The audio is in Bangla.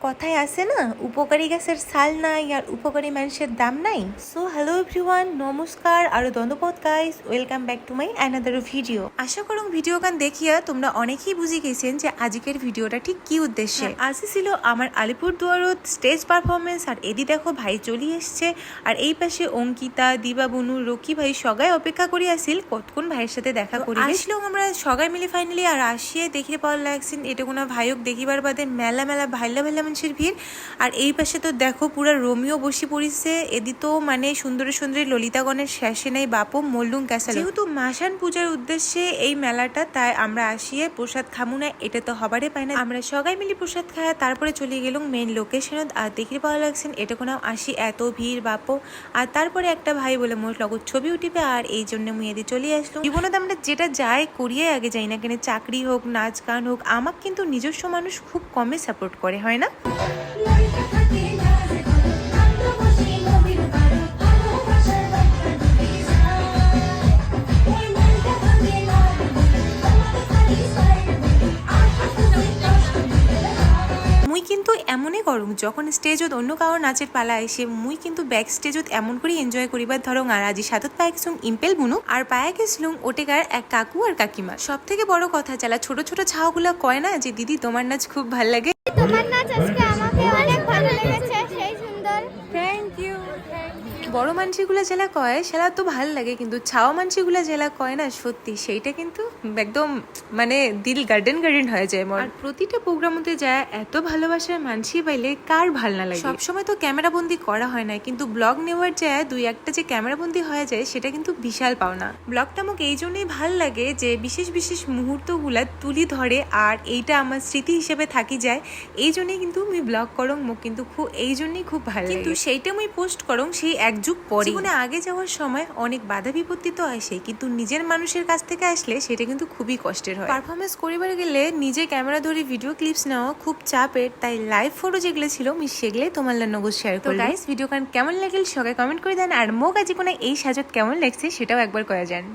কথায় আছে না, উপকারী গাছের ছাল নাই আর উপকারী মানুষের দাম নাই। সো হ্যালো এভরিওয়ান, নমস্কার আর ধন্যবাদ guys, welcome back to my another video. আশা করুন ভিডিও গান দেখিয়া তোমরা অনেকেই বুঝে গেছেন যে আজকের ভিডিওটা ঠিক কি উদ্দেশ্যে। আজকে ছিল আমার আলিপুরদুয়ারত স্টেজ পারফরমেন্স, আর এদি দেখো ভাই চলে এসছে, আর এই পাশে অঙ্কিতা, দিবা, বনু, রকি ভাই সবাই অপেক্ষা করি আসিল কতক্ষণ ভাইয়ের সাথে দেখা করি। আসলো আমরা সবাই মিলে ফাইনালি, আর আসিয়ে দেখিতে পাওয়ার লাগছেন এটা কোনো ভাইক দেখিবার বাদে মেলা মেলা ভাইলা ভাইলা মানুষের ভিড়। আর এই পাশে তো দেখো পুরা রোমিও বসে পড়িছে, এদি তো মানে সুন্দরী সুন্দরী ললিতাগণের শেষে নেই বাপু মল্লুং ক্যাসাল। যেহেতু মাসান পূজার উদ্দেশ্যে এই মেলাটা, তাই আমরা আসিয়ে প্রসাদ খামু না, এটা তো হবারে পায় না। আমরা সবাই মিলে প্রসাদ খায় তারপরে চলে গেলাম মেন লোকেশনত। আর দেখিতে পাওয়া লাগছেন এটা কোনো আসি এত ভিড় বাপু। আর তারপরে একটা ভাই বলে মোট লগত ছবি উঠিবে, আর এই জন্য মুই এদি চলে আসলাম। জীবনত আমরা যেটা যাই করিয়ে আগে যাই না কেন, চাকরি হোক নাচ গান হোক, আমাকে কিন্তু নিজস্ব মানুষ খুব কমে সাপোর্ট করে, হয় না? মুই কিন্তু এমনই করুম যখন স্টেজত অন্য কারোর নাচের পালা এসে, মুই কিন্তু ব্যাক স্টেজত এমন করে এনজয় করিবার ধরং। আর আজি সাতত পায়ে গেছিলাম ইম্পেল বুনু, আর পায়ে গেছিলাম ওটেকার এক কাকু আর কাকিমা। সব থেকে বড় কথা চালা ছোট ছোট ছাওগুলা কয় না যে দিদি তোমার নাচ খুব ভাল লাগে। তোমার নাচ আজকে আমাকে অনেক ভালো লেগেছে, সেই সুন্দর। Thank you. বড় মানসিগুলা জেলা কয় সেটা তো ভাল লাগে, কিন্তু ছাওয়া মানসিগুলা জেলা কয় না সত্যি, সেইটা কিন্তু একদম মানে দিল গার্ডেন গার্ডেন হয়ে যায়। আর প্রতিটা প্রোগ্রামতে যায় এত ভালোবাসার মানসি পাইলে কার ভাল না লাগে। সবসময় তো ক্যামেরা বন্দি করা হয় না, কিন্তু ব্লগ নেওয়ার যায় দুই একটা যে ক্যামেরা বন্দি হয়ে যায় সেটা কিন্তু বিশাল পাওনা। ব্লগটা আমাকে এই জন্যই ভাল লাগে যে বিশেষ বিশেষ মুহূর্তগুলা তুলি ধরে, আর এইটা আমার স্মৃতি হিসেবে থাকি যায়। এই জন্যই কিন্তু আমি ব্লগ করং, মোক কিন্তু খুব এই জন্যই খুব ভালো লাগে। কিন্তু সেইটা আমি পোস্ট করং সেই এক যুগ পরে। জীবনে আগে যাওয়ার সময় অনেক বাধা বিপত্তি তো আসে, কিন্তু নিজের মানুষের কাছ থেকে আসলে সেটা কিন্তু খুবই কষ্টের হয়। পারফরমেন্স করিবার গেলে নিজে ক্যামেরা ধরে ভিডিও ক্লিপস নেওয়া খুব চাপের, তাই লাইভ ফটো যেগুলো ছিল আমি সেগুলোই তোমার নগদ শেয়ার করি। গাইস ভিডিও কেমন লাগল সবাই কমেন্ট করে দেন, আর মোক আজি কোনো এই সাজত কেমন লাগছে সেটাও একবার কয়ে যান।